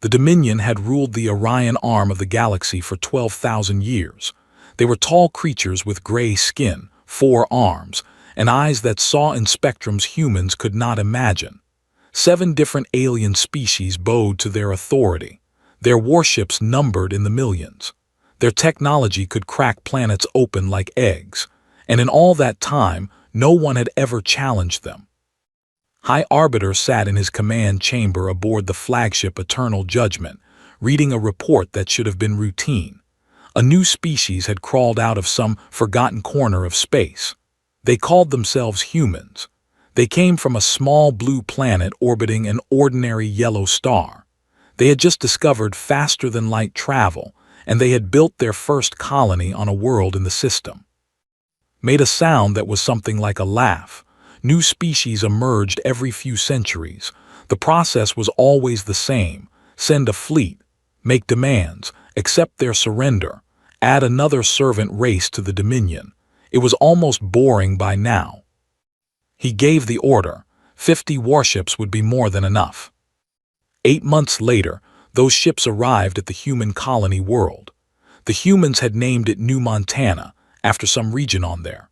The Dominion had ruled the Orion arm of the galaxy for 12,000 years. They were tall creatures with gray skin, 4 arms, and eyes that saw in spectrums humans could not imagine. 7 different alien species bowed to their authority. Their warships numbered in the millions. Their technology could crack planets open like eggs, and in all that time, no one had ever challenged them. High Arbiter sat in his command chamber aboard the flagship Eternal Judgment, reading a report that should have been routine. A new species had crawled out of some forgotten corner of space. They called themselves humans. They came from a small blue planet orbiting an ordinary yellow star. They had just discovered faster-than-light travel, and they had built their first colony on a world in the system. Made a sound that was something like a laugh. New species emerged every few centuries. The process was always the same. Send a fleet, make demands, accept their surrender, add another servant race to the Dominion. It was almost boring by now. He gave the order. 50 warships would be more than enough. 8 months later, those ships arrived at the human colony world. The humans had named it New Montana, after some region on there.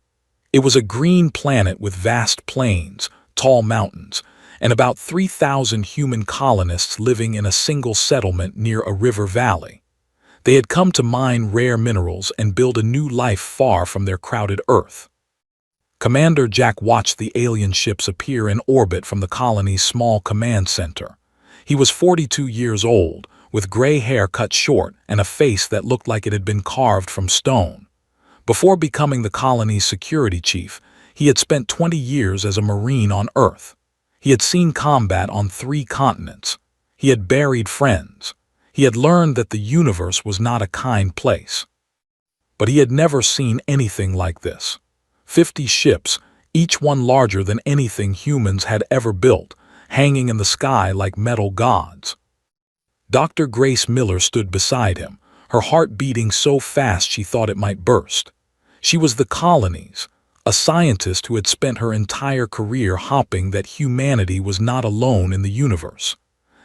It was a green planet with vast plains, tall mountains, and about 3,000 human colonists living in a single settlement near a river valley. They had come to mine rare minerals and build a new life far from their crowded Earth. Commander Jack watched the alien ships appear in orbit from the colony's small command center. He was 42 years old, with gray hair cut short and a face that looked like it had been carved from stone. Before becoming the colony's security chief, he had spent 20 years as a Marine on Earth. He had seen combat on 3 continents. He had buried friends. He had learned that the universe was not a kind place. But he had never seen anything like this. 50 ships, each one larger than anything humans had ever built, hanging in the sky like metal gods. Dr. Grace Miller stood beside him, her heart beating so fast she thought it might burst. She was the colony's, a scientist who had spent her entire career hoping that humanity was not alone in the universe.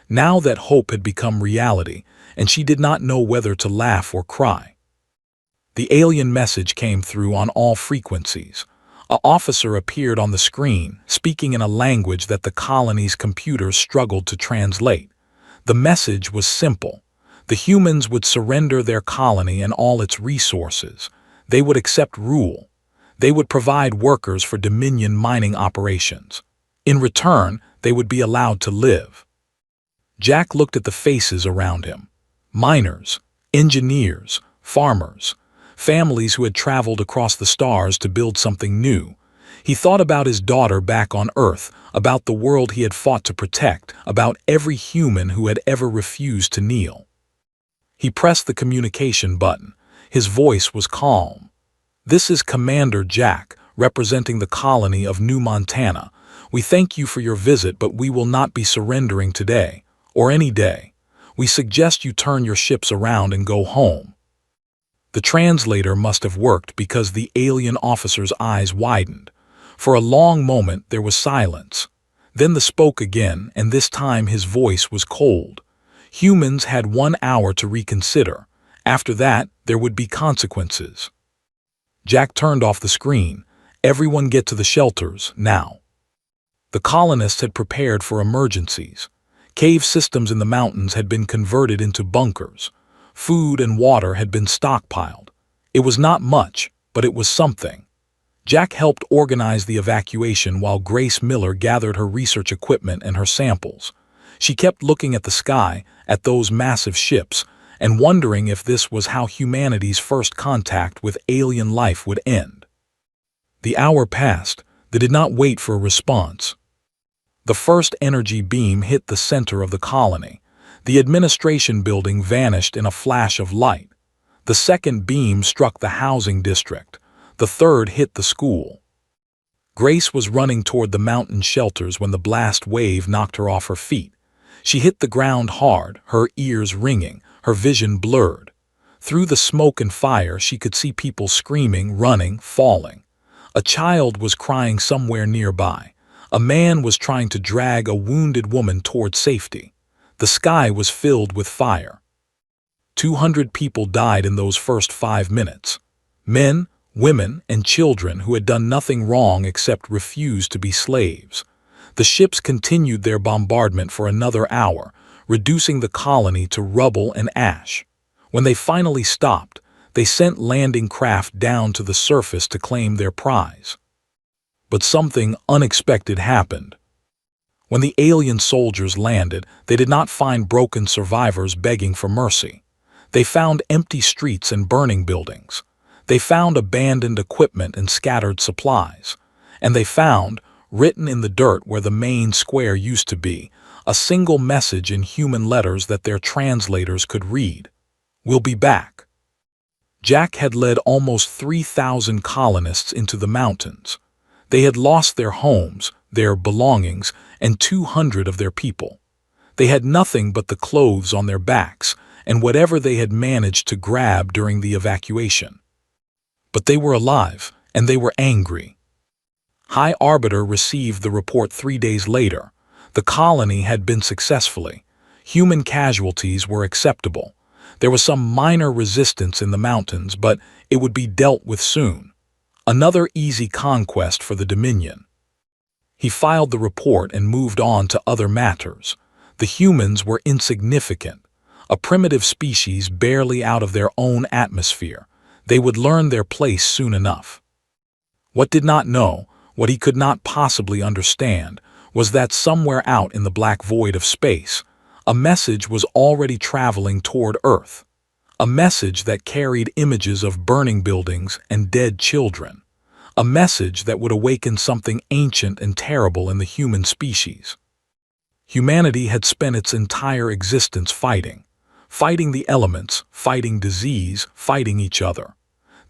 Now that hope had become reality, and she did not know whether to laugh or cry. The alien message came through on all frequencies. An officer appeared on the screen, speaking in a language that the colony's computers struggled to translate. The message was simple. The humans would surrender their colony and all its resources. They would accept rule. They would provide workers for Dominion mining operations. In return, they would be allowed to live. Jack looked at the faces around him. Miners, engineers, farmers, families who had traveled across the stars to build something new. He thought about his daughter back on Earth, about the world he had fought to protect, about every human who had ever refused to kneel. He pressed the communication button. His voice was calm. "This is Commander Jack, representing the colony of New Montana. We thank you for your visit, but we will not be surrendering today, or any day. We suggest you turn your ships around and go home." The translator must have worked because the alien officer's eyes widened. For a long moment there was silence. Then the spoke again, and this time his voice was cold. Humans had 1 hour to reconsider. After that, there would be consequences. Jack turned off the screen. Everyone get to the shelters, now. The colonists had prepared for emergencies. Cave systems in the mountains had been converted into bunkers. Food and water had been stockpiled. It was not much, but it was something. Jack helped organize the evacuation while Grace Miller gathered her research equipment and her samples. She kept looking at the sky, at those massive ships, and wondering if this was how humanity's first contact with alien life would end. The hour passed. They did not wait for a response. The first energy beam hit the center of the colony. The administration building vanished in a flash of light. The second beam struck the housing district. The third hit the school. Grace was running toward the mountain shelters when the blast wave knocked her off her feet. She hit the ground hard, her ears ringing, her vision blurred. Through the smoke and fire, she could see people screaming, running, falling. A child was crying somewhere nearby. A man was trying to drag a wounded woman toward safety. The sky was filled with fire. 200 people died in those first 5 minutes. Men, women, and children who had done nothing wrong except refuse to be slaves. The ships continued their bombardment for another hour, reducing the colony to rubble and ash. When they finally stopped, they sent landing craft down to the surface to claim their prize. But something unexpected happened. When the alien soldiers landed, they did not find broken survivors begging for mercy. They found empty streets and burning buildings. They found abandoned equipment and scattered supplies. And they found, written in the dirt where the main square used to be, a single message in human letters that their translators could read. "We'll be back." Jack had led almost 3,000 colonists into the mountains. They had lost their homes, their belongings, and 200 of their people. They had nothing but the clothes on their backs and whatever they had managed to grab during the evacuation. But they were alive, and they were angry. High Arbiter received the report 3 days later. The colony had been successfully. Human casualties were acceptable. There was some minor resistance in the mountains, but it would be dealt with soon. Another easy conquest for the Dominion. He filed the report and moved on to other matters. The humans were insignificant, a primitive species barely out of their own atmosphere. They would learn their place soon enough. What did not know, what he could not possibly understand, was that somewhere out in the black void of space, a message was already traveling toward Earth. A message that carried images of burning buildings and dead children. A message that would awaken something ancient and terrible in the human species. Humanity had spent its entire existence fighting the elements, fighting disease, fighting each other.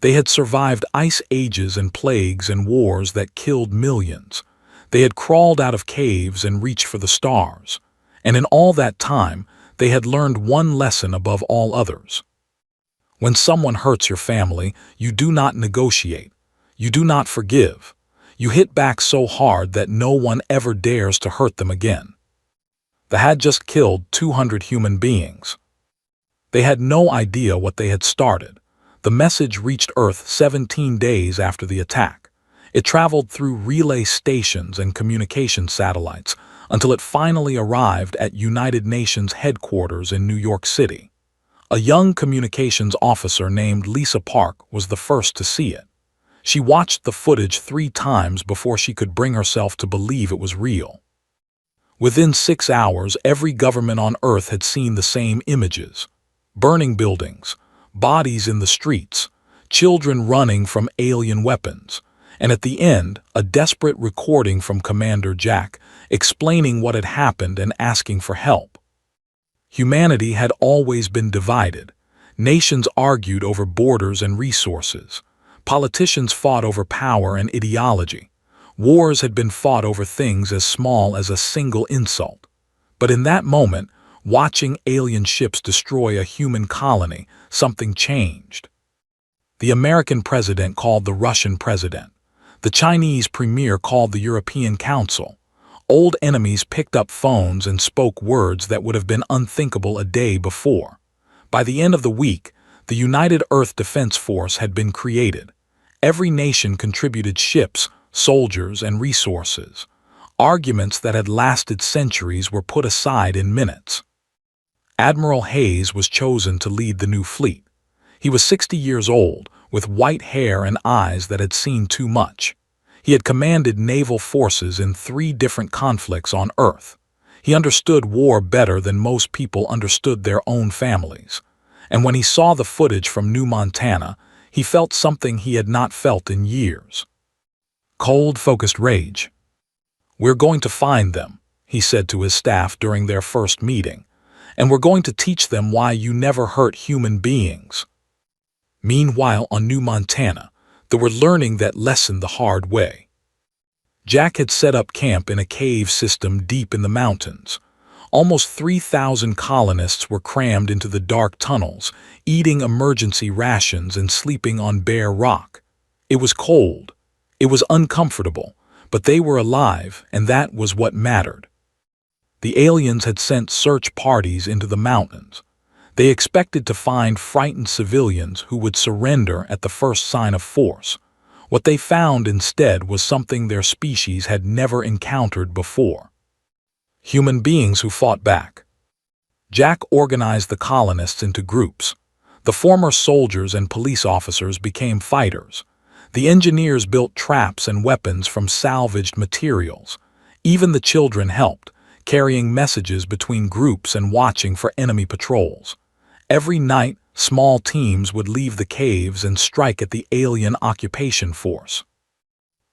They had survived ice ages and plagues and wars that killed millions. They had crawled out of caves and reached for the stars. And in all that time, they had learned one lesson above all others. When someone hurts your family, you do not negotiate. You do not forgive. You hit back so hard that no one ever dares to hurt them again. They had just killed 200 human beings. They had no idea what they had started. The message reached Earth 17 days after the attack. It traveled through relay stations and communication satellites until it finally arrived at United Nations headquarters in New York City. A young communications officer named Lisa Park was the first to see it. She watched the footage 3 times before she could bring herself to believe it was real. Within 6 hours, every government on Earth had seen the same images. Burning buildings, bodies in the streets, children running from alien weapons, and at the end, a desperate recording from Commander Jack explaining what had happened and asking for help. Humanity had always been divided. Nations argued over borders and resources. Politicians fought over power and ideology. Wars had been fought over things as small as a single insult. But in that moment, watching alien ships destroy a human colony, something changed. The American president called the Russian president. The Chinese premier called the European Council. Old enemies picked up phones and spoke words that would have been unthinkable a day before. By the end of the week, the United Earth Defense Force had been created. Every nation contributed ships, soldiers, and resources. Arguments that had lasted centuries were put aside in minutes. Admiral Hayes was chosen to lead the new fleet. He was 60 years old, with white hair and eyes that had seen too much. He had commanded naval forces in 3 different conflicts on Earth. He understood war better than most people understood their own families. And when he saw the footage from New Montana, he felt something he had not felt in years. Cold, focused rage. "We're going to find them," he said to his staff during their first meeting. "And we're going to teach them why you never hurt human beings." Meanwhile, on New Montana, they were learning that lesson the hard way. Jack had set up camp in a cave system deep in the mountains. Almost 3,000 colonists were crammed into the dark tunnels, eating emergency rations and sleeping on bare rock. It was cold. It was uncomfortable, but they were alive, and that was what mattered. The aliens had sent search parties into the mountains. They expected to find frightened civilians who would surrender at the first sign of force. What they found instead was something their species had never encountered before. Human beings who fought back. Jack organized the colonists into groups. The former soldiers and police officers became fighters. The engineers built traps and weapons from salvaged materials. Even the children helped, carrying messages between groups and watching for enemy patrols. Every night, small teams would leave the caves and strike at the alien occupation force.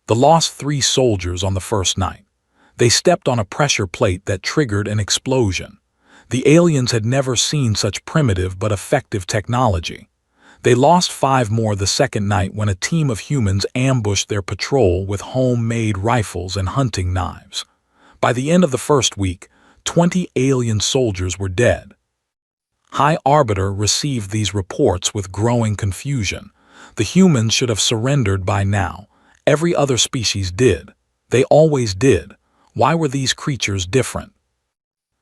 The lost 3 soldiers on the first night. They stepped on a pressure plate that triggered an explosion. The aliens had never seen such primitive but effective technology. They lost 5 more the second night when a team of humans ambushed their patrol with homemade rifles and hunting knives. By the end of the first week, 20 alien soldiers were dead. High Arbiter received these reports with growing confusion. The humans should have surrendered by now. Every other species did. They always did. Why were these creatures different?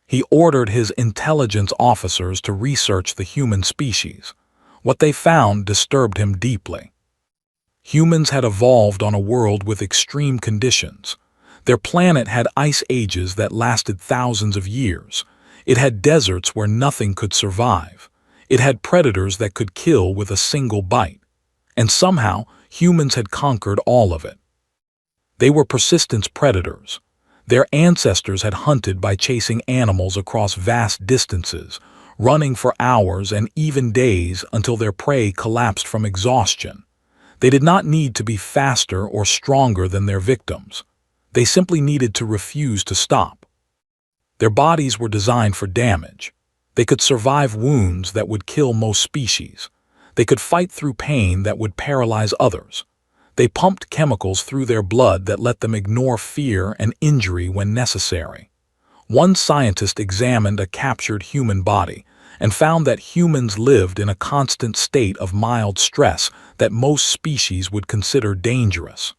He ordered his intelligence officers to research the human species. What they found disturbed him deeply. Humans had evolved on a world with extreme conditions. Their planet had ice ages that lasted thousands of years. It had deserts where nothing could survive. It had predators that could kill with a single bite. And somehow, humans had conquered all of it. They were persistent predators. Their ancestors had hunted by chasing animals across vast distances, running for hours and even days until their prey collapsed from exhaustion. They did not need to be faster or stronger than their victims. They simply needed to refuse to stop. Their bodies were designed for damage. They could survive wounds that would kill most species. They could fight through pain that would paralyze others. They pumped chemicals through their blood that let them ignore fear and injury when necessary. One scientist examined a captured human body and found that humans lived in a constant state of mild stress that most species would consider dangerous.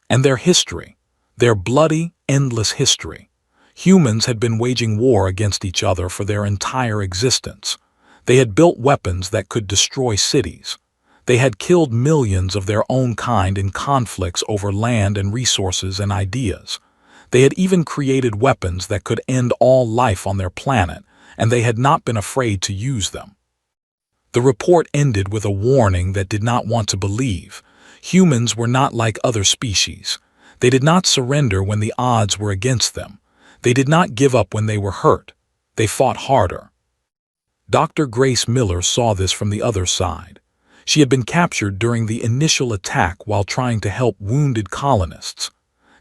And their history, their bloody, endless history. Humans had been waging war against each other for their entire existence. They had built weapons that could destroy cities. They had killed millions of their own kind in conflicts over land and resources and ideas. They had even created weapons that could end all life on their planet, and they had not been afraid to use them. The report ended with a warning that did not want to believe. Humans were not like other species. They did not surrender when the odds were against them. They did not give up when they were hurt. They fought harder. Dr. Grace Miller saw this from the other side. She had been captured during the initial attack while trying to help wounded colonists.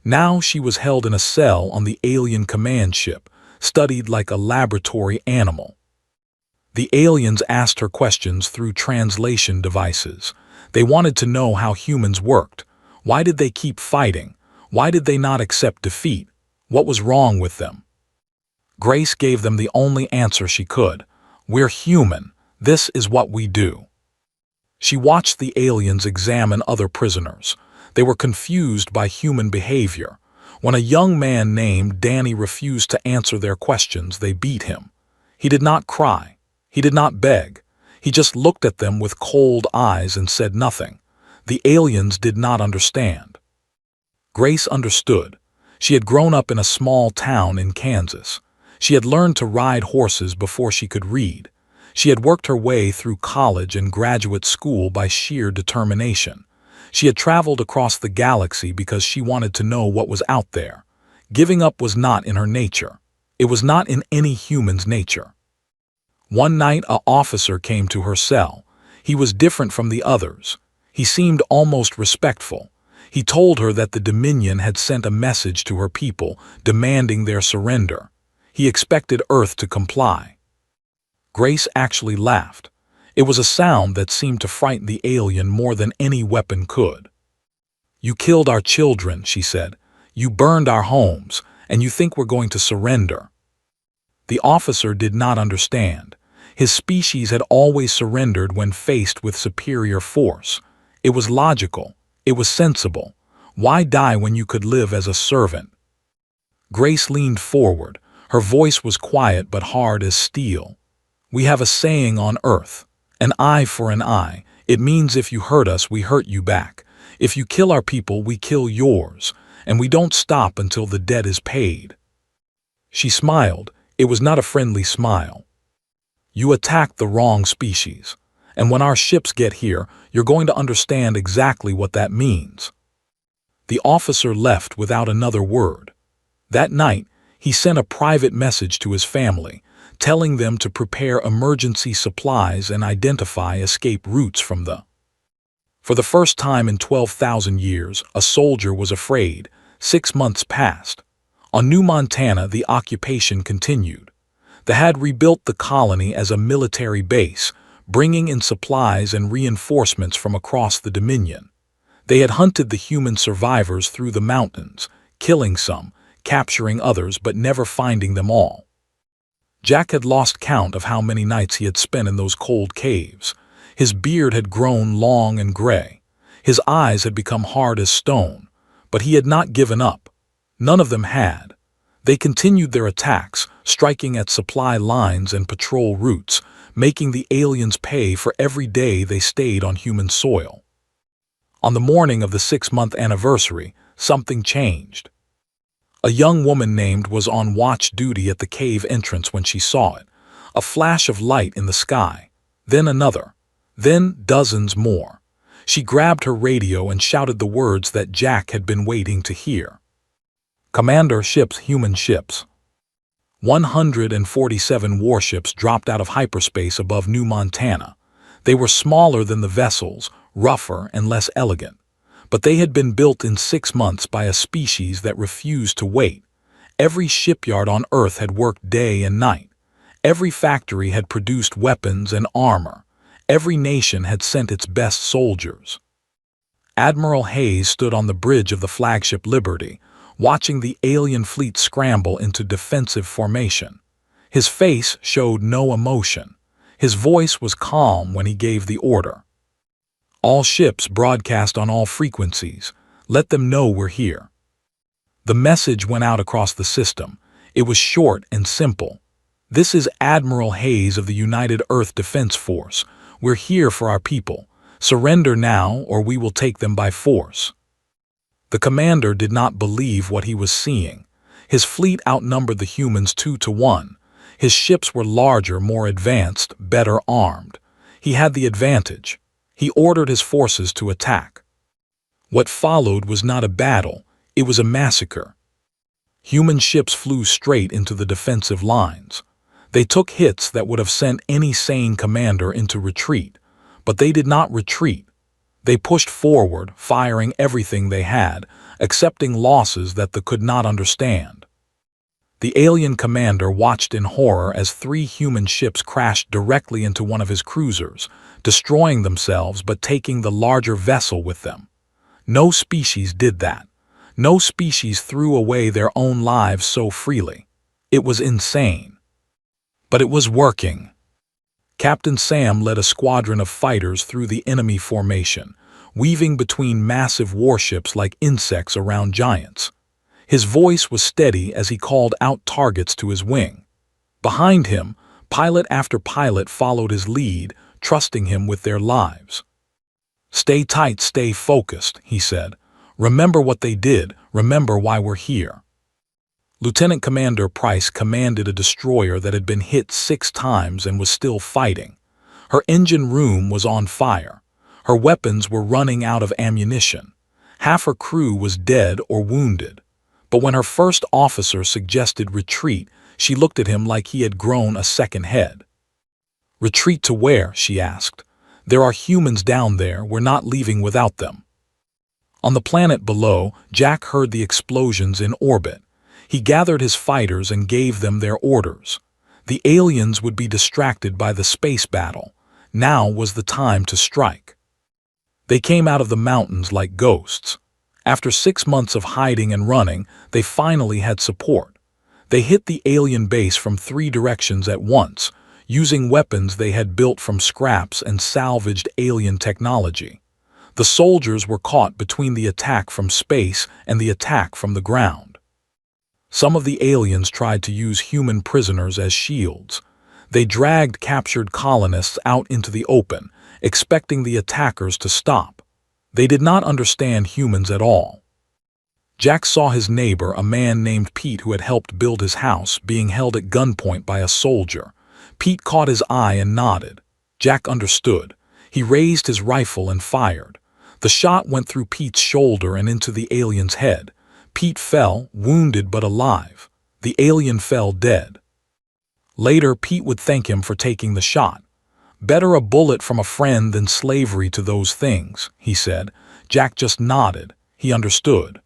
Now she was held in a cell on the alien command ship, studied like a laboratory animal. The aliens asked her questions through translation devices. They wanted to know how humans worked. Why did they keep fighting? Why did they not accept defeat? What was wrong with them? Grace gave them the only answer she could. We're human. This is what we do. She watched the aliens examine other prisoners. They were confused by human behavior. When a young man named Danny refused to answer their questions, they beat him. He did not cry. He did not beg. He just looked at them with cold eyes and said nothing. The aliens did not understand. Grace understood. She had grown up in a small town in Kansas. She had learned to ride horses before she could read. She had worked her way through college and graduate school by sheer determination. She had traveled across the galaxy because she wanted to know what was out there. Giving up was not in her nature. It was not in any human's nature. One night, an officer came to her cell. He was different from the others. He seemed almost respectful. He told her that the Dominion had sent a message to her people, demanding their surrender. He expected Earth to comply. Grace actually laughed. It was a sound that seemed to frighten the alien more than any weapon could. "You killed our children," she said. "You burned our homes, and you think we're going to surrender." The officer did not understand. His species had always surrendered when faced with superior force. It was logical. It was sensible. Why die when you could live as a servant? Grace leaned forward. Her voice was quiet but hard as steel. "We have a saying on Earth, an eye for an eye. It means if you hurt us, we hurt you back. If you kill our people, we kill yours. And we don't stop until the debt is paid." She smiled. It was not a friendly smile. "You attacked the wrong species. And when our ships get here, you're going to understand exactly what that means." The officer left without another word. That night, he sent a private message to his family, telling them to prepare emergency supplies and identify escape routes from the. For the first time in 12,000 years, a soldier was afraid. 6 months passed. On New Montana, the occupation continued. They had rebuilt the colony as a military base, bringing in supplies and reinforcements from across the Dominion. They had hunted the human survivors through the mountains, killing some, capturing others, but never finding them all. Jack had lost count of how many nights he had spent in those cold caves. His beard had grown long and gray. His eyes had become hard as stone. But he had not given up. None of them had. They continued their attacks, striking at supply lines and patrol routes, making the aliens pay for every day they stayed on human soil. On the morning of the 6-month anniversary, something changed. A young woman named was on watch duty at the cave entrance when she saw it. A flash of light in the sky. Then another. Then dozens more. She grabbed her radio and shouted the words that Jack had been waiting to hear. "Commander, ships, human ships." 147 warships dropped out of hyperspace above New Montana. They were smaller than the vessels, rougher and less elegant. But they had been built in 6 months by a species that refused to wait. Every shipyard on Earth had worked day and night. Every factory had produced weapons and armor. Every nation had sent its best soldiers. Admiral Hayes stood on the bridge of the flagship Liberty, watching the alien fleet scramble into defensive formation. His face showed no emotion. His voice was calm when he gave the order. "All ships broadcast on all frequencies. Let them know we're here." The message went out across the system. It was short and simple. "This is Admiral Hayes of the United Earth Defense Force. We're here for our people. Surrender now or we will take them by force." The commander did not believe what he was seeing. His fleet outnumbered the humans 2-1. His ships were larger, more advanced, better armed. He had the advantage. He ordered his forces to attack. What followed was not a battle, it was a massacre. Human ships flew straight into the defensive lines. They took hits that would have sent any sane commander into retreat, but they did not retreat. They pushed forward, firing everything they had, accepting losses that they could not understand. The alien commander watched in horror as 3 human ships crashed directly into one of his cruisers, destroying themselves but taking the larger vessel with them. No species did that. No species threw away their own lives so freely. It was insane. But it was working. Captain Sam led a squadron of fighters through the enemy formation, weaving between massive warships like insects around giants. His voice was steady as he called out targets to his wing. Behind him, pilot after pilot followed his lead, trusting him with their lives. "Stay tight, stay focused," he said. "Remember what they did, remember why we're here." Lieutenant Commander Price commanded a destroyer that had been hit 6 times and was still fighting. Her engine room was on fire. Her weapons were running out of ammunition. Half her crew was dead or wounded. But when her first officer suggested retreat, she looked at him like he had grown a second head. "Retreat to where?" she asked. "There are humans down there, we're not leaving without them." On the planet below, Jack heard the explosions in orbit. He gathered his fighters and gave them their orders. The aliens would be distracted by the space battle. Now was the time to strike. They came out of the mountains like ghosts. After 6 months of hiding and running, they finally had support. They hit the alien base from 3 directions at once, using weapons they had built from scraps and salvaged alien technology. The soldiers were caught between the attack from space and the attack from the ground. Some of the aliens tried to use human prisoners as shields. They dragged captured colonists out into the open, expecting the attackers to stop. They did not understand humans at all. Jack saw his neighbor, a man named Pete who had helped build his house, being held at gunpoint by a soldier. Pete caught his eye and nodded. Jack understood. He raised his rifle and fired. The shot went through Pete's shoulder and into the alien's head. Pete fell, wounded but alive. The alien fell dead. Later, Pete would thank him for taking the shot. "Better a bullet from a friend than slavery to those things," he said. Jack just nodded. He understood.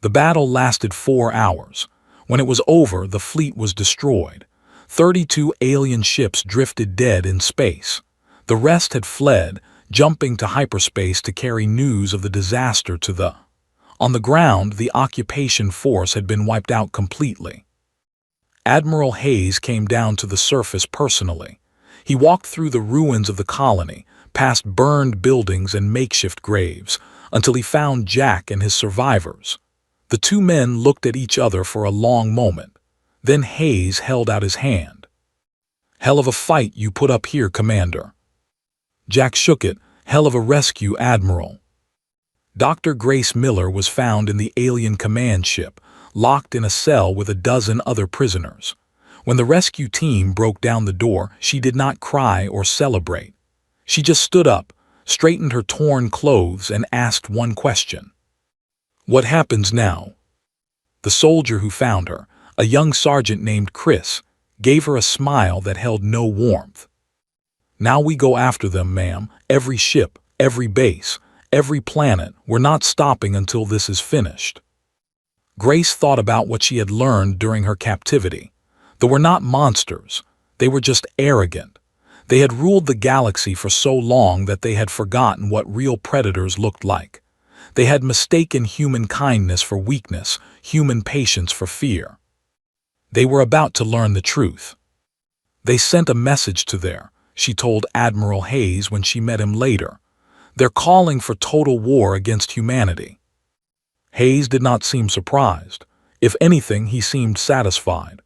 The battle lasted 4 hours. When it was over, the fleet was destroyed. 32 alien ships drifted dead in space. The rest had fled, jumping to hyperspace to carry news of the disaster to the... On the ground, the occupation force had been wiped out completely. Admiral Hayes came down to the surface personally. He walked through the ruins of the colony, past burned buildings and makeshift graves, until he found Jack and his survivors. The two men looked at each other for a long moment. Then Hayes held out his hand. "Hell of a fight you put up here, Commander." Jack shook it. "Hell of a rescue, Admiral." Dr. Grace Miller was found in the alien command ship, locked in a cell with a dozen other prisoners. When the rescue team broke down the door, she did not cry or celebrate. She just stood up, straightened her torn clothes, and asked one question. "What happens now?" The soldier who found her, a young sergeant named Chris, gave her a smile that held no warmth. "Now we go after them, ma'am. Every ship, every base, every planet. We're not stopping until this is finished." Grace thought about what she had learned during her captivity. They were not monsters. They were just arrogant. They had ruled the galaxy for so long that they had forgotten what real predators looked like. They had mistaken human kindness for weakness, human patience for fear. They were about to learn the truth. "They sent a message to there," she told Admiral Hayes when she met him later. "They're calling for total war against humanity." Hayes did not seem surprised. If anything, he seemed satisfied.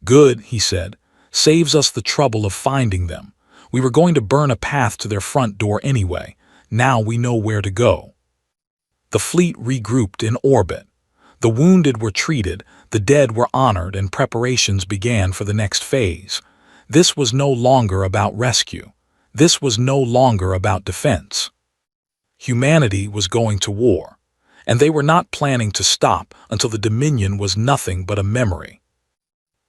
"Good," he said. "Saves us the trouble of finding them. We were going to burn a path to their front door anyway. Now we know where to go." The fleet regrouped in orbit. The wounded were treated, the dead were honored, and preparations began for the next phase. This was no longer about rescue. This was no longer about defense. Humanity was going to war, and they were not planning to stop until the Dominion was nothing but a memory.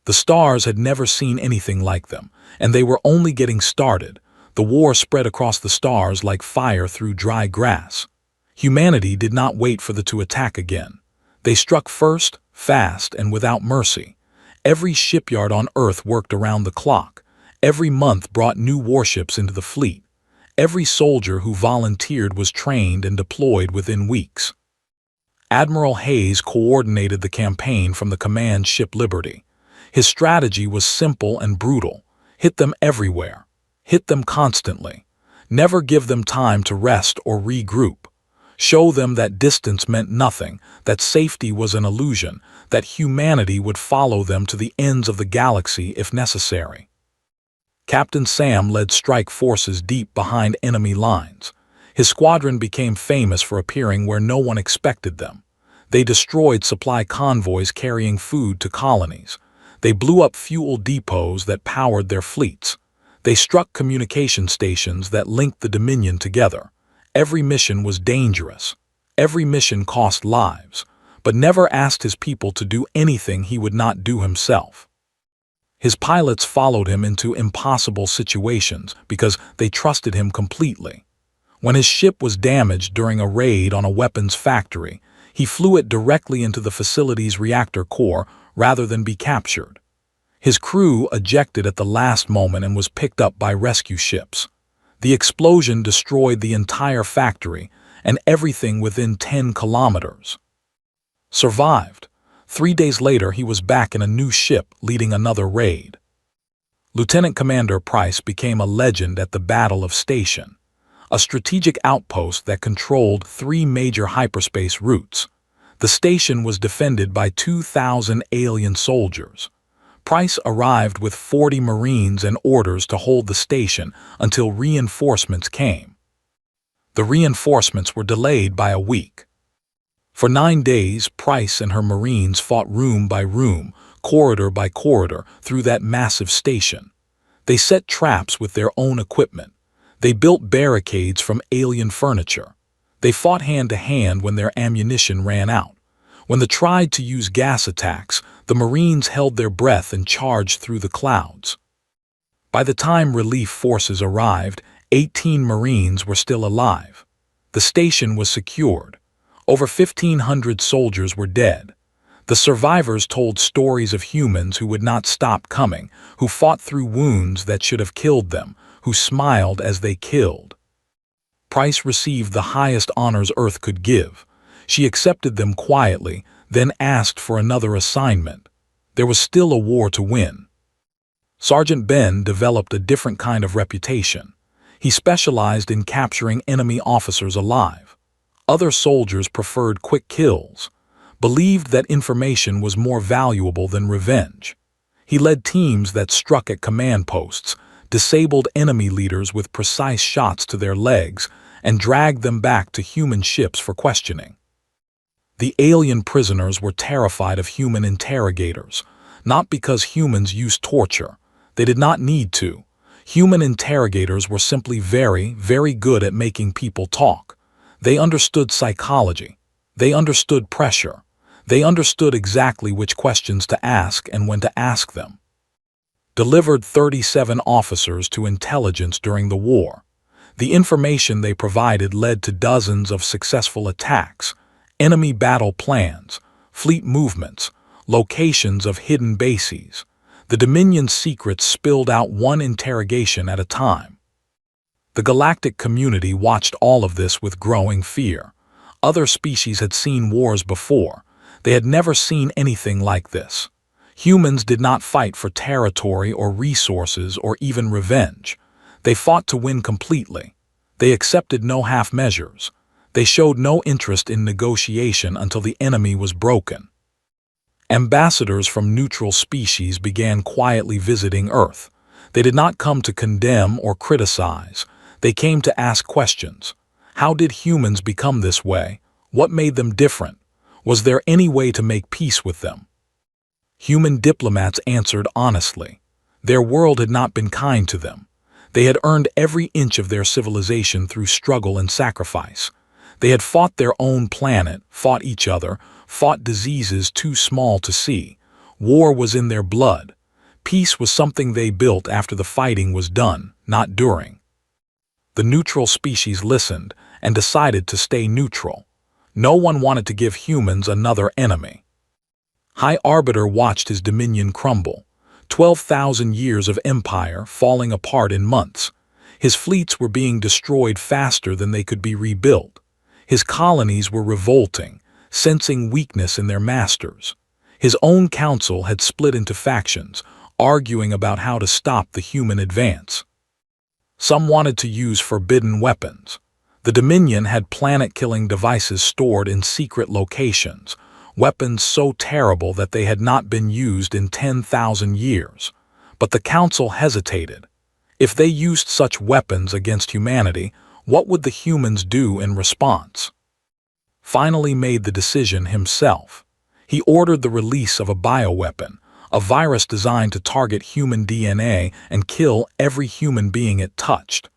The stars had never seen anything like them, and they were only getting started. The war spread across the stars like fire through dry grass. Humanity did not wait for the to attack again. They struck first, fast, and without mercy. Every shipyard on Earth worked around the clock. Every month brought new warships into the fleet. Every soldier who volunteered was trained and deployed within weeks. Admiral Hayes coordinated the campaign from the command ship Liberty. His strategy was simple and brutal. Hit them everywhere. Hit them constantly. Never give them time to rest or regroup. Show them that distance meant nothing, that safety was an illusion, that humanity would follow them to the ends of the galaxy if necessary. Captain Sam led strike forces deep behind enemy lines. His squadron became famous for appearing where no one expected them. They destroyed supply convoys carrying food to colonies. They blew up fuel depots that powered their fleets. They struck communication stations that linked the Dominion together. Every mission was dangerous. Every mission cost lives, but never asked his people to do anything he would not do himself. His pilots followed him into impossible situations because they trusted him completely. When his ship was damaged during a raid on a weapons factory, he flew it directly into the facility's reactor core rather than be captured. His crew ejected at the last moment and was picked up by rescue ships. The explosion destroyed the entire factory and everything within 10 kilometers. Survived. 3 days later, he was back in a new ship leading another raid. Lieutenant Commander Price became a legend at the Battle of Station, a strategic outpost that controlled 3 major hyperspace routes. The station was defended by 2,000 alien soldiers. Price arrived with 40 Marines and orders to hold the station until reinforcements came. The reinforcements were delayed by a week. For 9 days, Price and her Marines fought room by room, corridor by corridor, through that massive station. They set traps with their own equipment. They built barricades from alien furniture. They fought hand-to-hand when their ammunition ran out. When they tried to use gas attacks, the Marines held their breath and charged through the clouds. By the time relief forces arrived, 18 Marines were still alive. The station was secured. Over 1,500 soldiers were dead. The survivors told stories of humans who would not stop coming, who fought through wounds that should have killed them, who smiled as they killed. Price received the highest honors Earth could give. She accepted them quietly, then asked for another assignment. There was still a war to win. Sergeant Ben developed a different kind of reputation. He specialized in capturing enemy officers alive. Other soldiers preferred quick kills, believed that information was more valuable than revenge. He led teams that struck at command posts, disabled enemy leaders with precise shots to their legs, and dragged them back to human ships for questioning. The alien prisoners were terrified of human interrogators, not because humans used torture. They did not need to. Human interrogators were simply very, very good at making people talk. They understood psychology. They understood pressure. They understood exactly which questions to ask and when to ask them. Delivered 37 officers to intelligence during the war. The information they provided led to dozens of successful attacks, enemy battle plans, fleet movements, locations of hidden bases. The Dominion's secrets spilled out one interrogation at a time. The galactic community watched all of this with growing fear. Other species had seen wars before. They had never seen anything like this. Humans did not fight for territory or resources or even revenge. They fought to win completely. They accepted no half measures. They showed no interest in negotiation until the enemy was broken. Ambassadors from neutral species began quietly visiting Earth. They did not come to condemn or criticize. They came to ask questions. How did humans become this way? What made them different? Was there any way to make peace with them? Human diplomats answered honestly. Their world had not been kind to them. They had earned every inch of their civilization through struggle and sacrifice. They had fought their own planet, fought each other, fought diseases too small to see. War was in their blood. Peace was something they built after the fighting was done, not during. The neutral species listened and decided to stay neutral. No one wanted to give humans another enemy. High Arbiter watched his dominion crumble. 12,000 years of empire falling apart in months. His fleets were being destroyed faster than they could be rebuilt. His colonies were revolting, sensing weakness in their masters. His own council had split into factions, arguing about how to stop the human advance. Some wanted to use forbidden weapons. The Dominion had planet-killing devices stored in secret locations, weapons so terrible that they had not been used in 10,000 years. But the Council hesitated. If they used such weapons against humanity, what would the humans do in response? Finally made the decision himself. He ordered the release of a bioweapon, a virus designed to target human DNA and kill every human being it touched.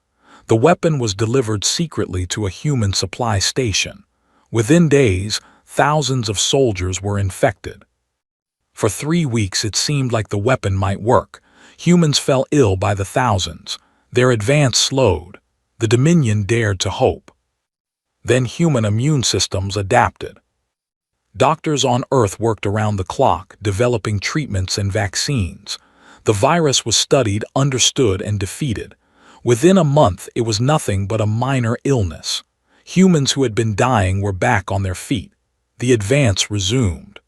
The weapon was delivered secretly to a human supply station. Within days, thousands of soldiers were infected. For 3 weeks it seemed like the weapon might work. Humans fell ill by the thousands. Their advance slowed. The Dominion dared to hope. Then human immune systems adapted. Doctors on Earth worked around the clock, developing treatments and vaccines. The virus was studied, understood, and defeated. Within a month, it was nothing but a minor illness. Humans who had been dying were back on their feet. The advance resumed.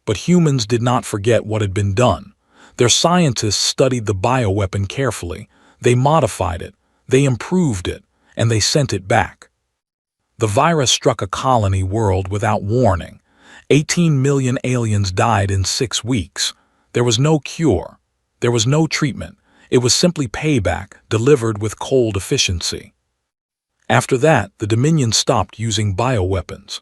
But humans did not forget what had been done. Their scientists studied the bioweapon carefully. They modified it, they improved it, and they sent it back. The virus struck a colony world without warning. 18 million aliens died in 6 weeks. There was no cure. There was no treatment. It was simply payback, delivered with cold efficiency. After that, the Dominion stopped using bioweapons.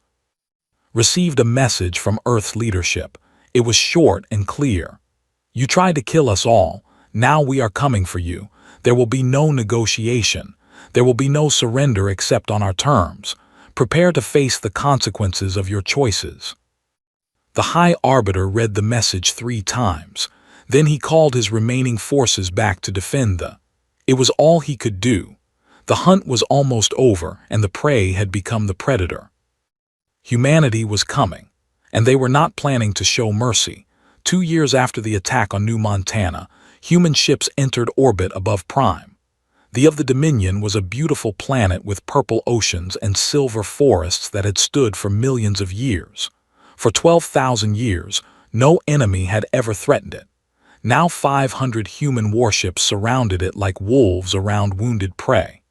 Received a message from Earth's leadership. It was short and clear. You tried to kill us all. Now we are coming for you. There will be no negotiation. There will be no surrender except on our terms. Prepare to face the consequences of your choices. The High Arbiter read the message 3 times. Then he called his remaining forces back to defend the. It was all he could do. The hunt was almost over, and the prey had become the predator. Humanity was coming, and they were not planning to show mercy. 2 years after the attack on New Montana, human ships entered orbit above Prime. The of the Dominion was a beautiful planet with purple oceans and silver forests that had stood for millions of years. For 12,000 years, no enemy had ever threatened it. Now 500 human warships surrounded it like wolves around wounded prey.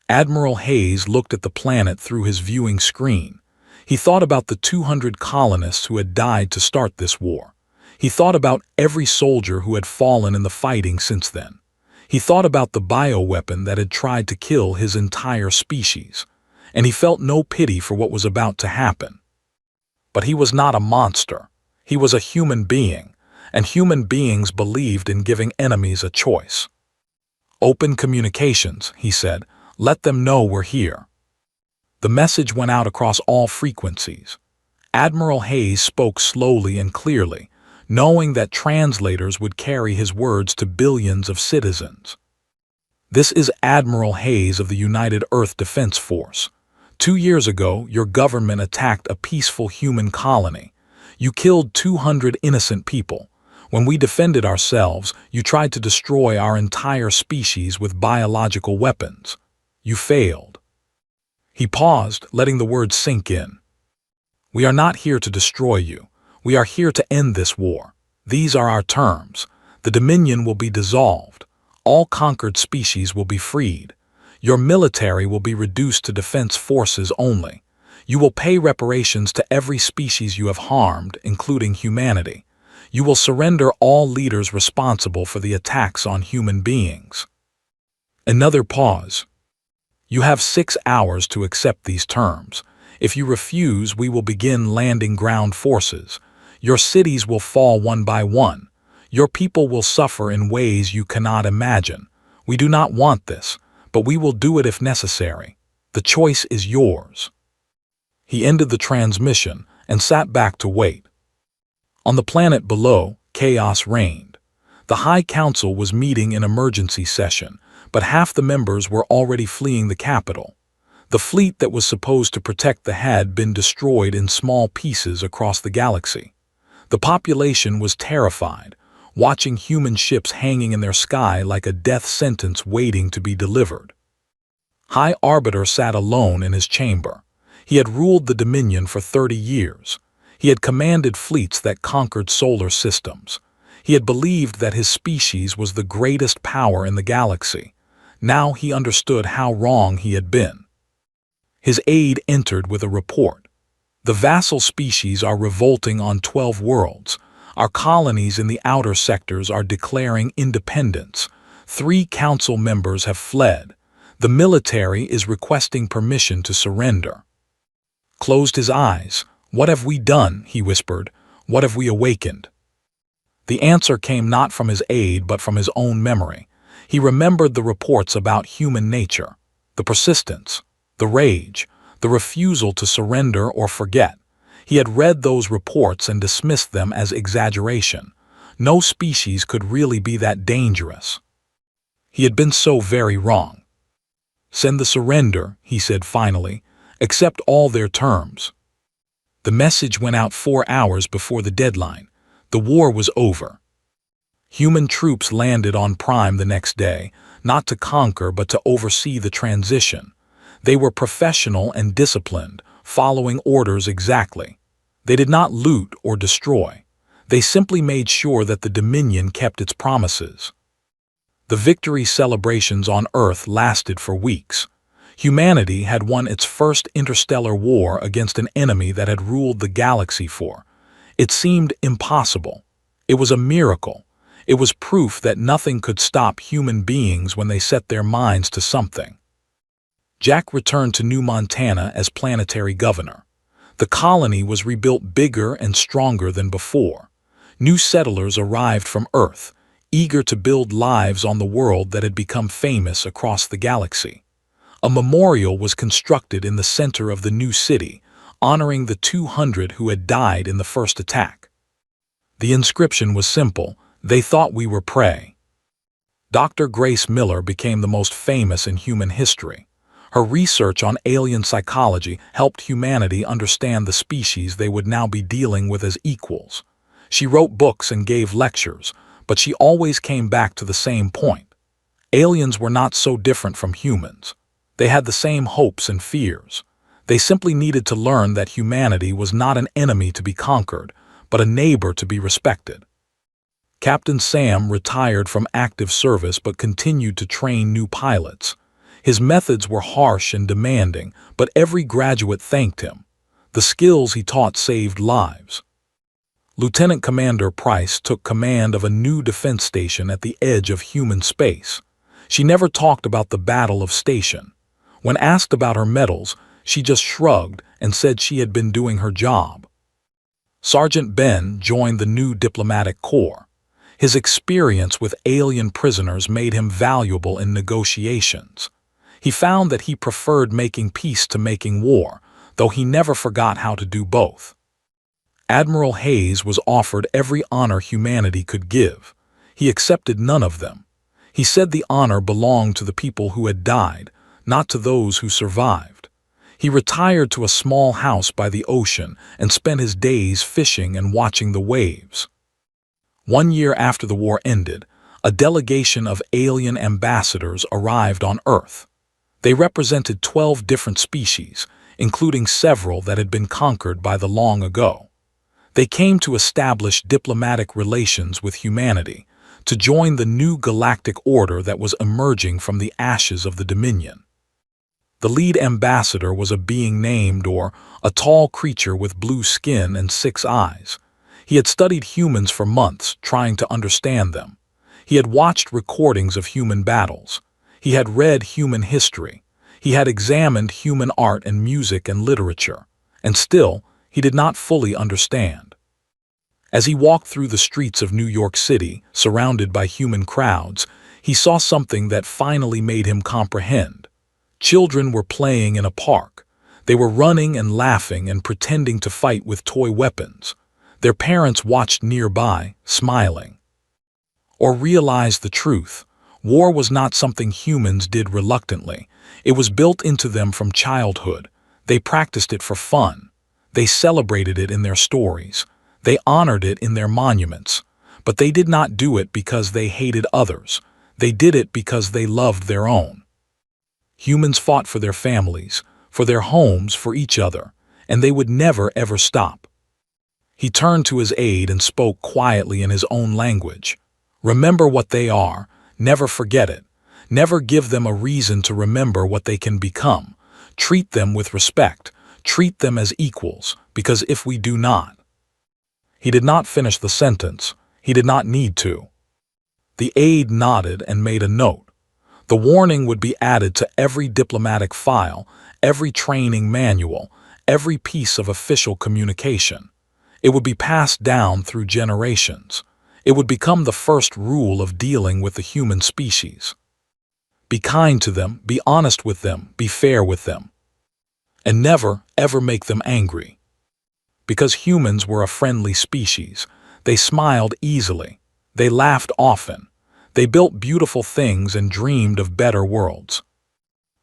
Admiral Hayes looked at the planet through his viewing screen. He thought about the 200 colonists who had died to start this war. He thought about every soldier who had fallen in the fighting since then. He thought about the bioweapon that had tried to kill his entire species, and he felt no pity for what was about to happen. But he was not a monster. He was a human being, and human beings believed in giving enemies a choice. "Open communications," he said. "Let them know we're here." The message went out across all frequencies. Admiral Hayes spoke slowly and clearly, knowing that translators would carry his words to billions of citizens. "This is Admiral Hayes of the United Earth Defense Force. 2 years ago, your government attacked a peaceful human colony. You killed 200 innocent people. When we defended ourselves, you tried to destroy our entire species with biological weapons. You failed." He paused, letting the words sink in. "We are not here to destroy you. We are here to end this war. These are our terms. The Dominion will be dissolved. All conquered species will be freed. Your military will be reduced to defense forces only. You will pay reparations to every species you have harmed, including humanity. You will surrender all leaders responsible for the attacks on human beings." Another pause. "You have 6 hours to accept these terms. If you refuse, we will begin landing ground forces. Your cities will fall one by one. Your people will suffer in ways you cannot imagine. We do not want this, but we will do it if necessary. The choice is yours." He ended the transmission and sat back to wait. On the planet below, chaos reigned. The High Council was meeting in emergency session, but half the members were already fleeing the capital. The fleet that was supposed to protect the had been destroyed in small pieces across the galaxy. The population was terrified, watching human ships hanging in their sky like a death sentence waiting to be delivered. High Arbiter sat alone in his chamber. He had ruled the Dominion for 30 years. He had commanded fleets that conquered solar systems. He had believed that his species was the greatest power in the galaxy. Now he understood how wrong he had been. His aide entered with a report. "The vassal species are revolting on 12 worlds. Our colonies in the outer sectors are declaring independence. 3 council members have fled. The military is requesting permission to surrender." Closed his eyes. "What have we done?" he whispered. "What have we awakened?" The answer came not from his aide but from his own memory. He remembered the reports about human nature, the persistence, the rage, the refusal to surrender or forget. He had read those reports and dismissed them as exaggeration. No species could really be that dangerous. He had been so very wrong. "Send the surrender," he said finally. "Accept all their terms." The message went out 4 hours before the deadline. The war was over. Human troops landed on Prime the next day, not to conquer but to oversee the transition. They were professional and disciplined, following orders exactly. They did not loot or destroy. They simply made sure that the Dominion kept its promises. The victory celebrations on Earth lasted for weeks. Humanity had won its first interstellar war against an enemy that had ruled the galaxy for. It seemed impossible. It was a miracle. It was proof that nothing could stop human beings when they set their minds to something. Jack returned to New Montana as planetary governor. The colony was rebuilt bigger and stronger than before. New settlers arrived from Earth, eager to build lives on the world that had become famous across the galaxy. A memorial was constructed in the center of the new city, honoring the 200 who had died in the first attack. The inscription was simple: "They thought we were prey." Dr. Grace Miller became the most famous in human history. Her research on alien psychology helped humanity understand the species they would now be dealing with as equals. She wrote books and gave lectures, but she always came back to the same point. Aliens were not so different from humans. They had the same hopes and fears. They simply needed to learn that humanity was not an enemy to be conquered, but a neighbor to be respected. Captain Sam retired from active service but continued to train new pilots. His methods were harsh and demanding, but every graduate thanked him. The skills he taught saved lives. Lieutenant Commander Price took command of a new defense station at the edge of human space. She never talked about the Battle of Station. When asked about her medals, she just shrugged and said she had been doing her job. Sergeant Ben joined the new diplomatic corps. His experience with alien prisoners made him valuable in negotiations. He found that he preferred making peace to making war, though he never forgot how to do both. Admiral Hayes was offered every honor humanity could give. He accepted none of them. He said the honor belonged to the people who had died, not to those who survived. He retired to a small house by the ocean and spent his days fishing and watching the waves. 1 year after the war ended, a delegation of alien ambassadors arrived on Earth. They represented 12 different species, including several that had been conquered by the long ago. They came to establish diplomatic relations with humanity, to join the new galactic order that was emerging from the ashes of the Dominion. The lead ambassador was a being named, or a tall creature with blue skin and 6 eyes. He had studied humans for months, trying to understand them. He had watched recordings of human battles. He had read human history. He had examined human art and music and literature. And still, he did not fully understand. As he walked through the streets of New York City, surrounded by human crowds, he saw something that finally made him comprehend. Children were playing in a park. They were running and laughing and pretending to fight with toy weapons. Their parents watched nearby, smiling. Or realized the truth. War was not something humans did reluctantly. It was built into them from childhood. They practiced it for fun. They celebrated it in their stories. They honored it in their monuments. But they did not do it because they hated others. They did it because they loved their own. Humans fought for their families, for their homes, for each other, and they would never ever stop. He turned to his aide and spoke quietly in his own language. Remember what they are, never forget it. Never give them a reason to remember what they can become. Treat them with respect. Treat them as equals, because if we do not. He did not finish the sentence. He did not need to. The aide nodded and made a note. The warning would be added to every diplomatic file, every training manual, every piece of official communication. It would be passed down through generations. It would become the first rule of dealing with the human species. Be kind to them, be honest with them, be fair with them. And never, ever make them angry. Because humans were a friendly species, they smiled easily. They laughed often. They built beautiful things and dreamed of better worlds.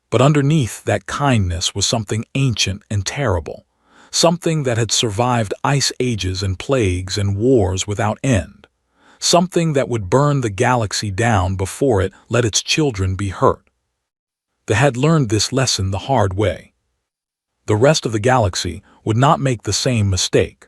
But underneath that kindness was something ancient and terrible, something that had survived ice ages and plagues and wars without end, something that would burn the galaxy down before it let its children be hurt. They had learned this lesson the hard way. The rest of the galaxy would not make the same mistake.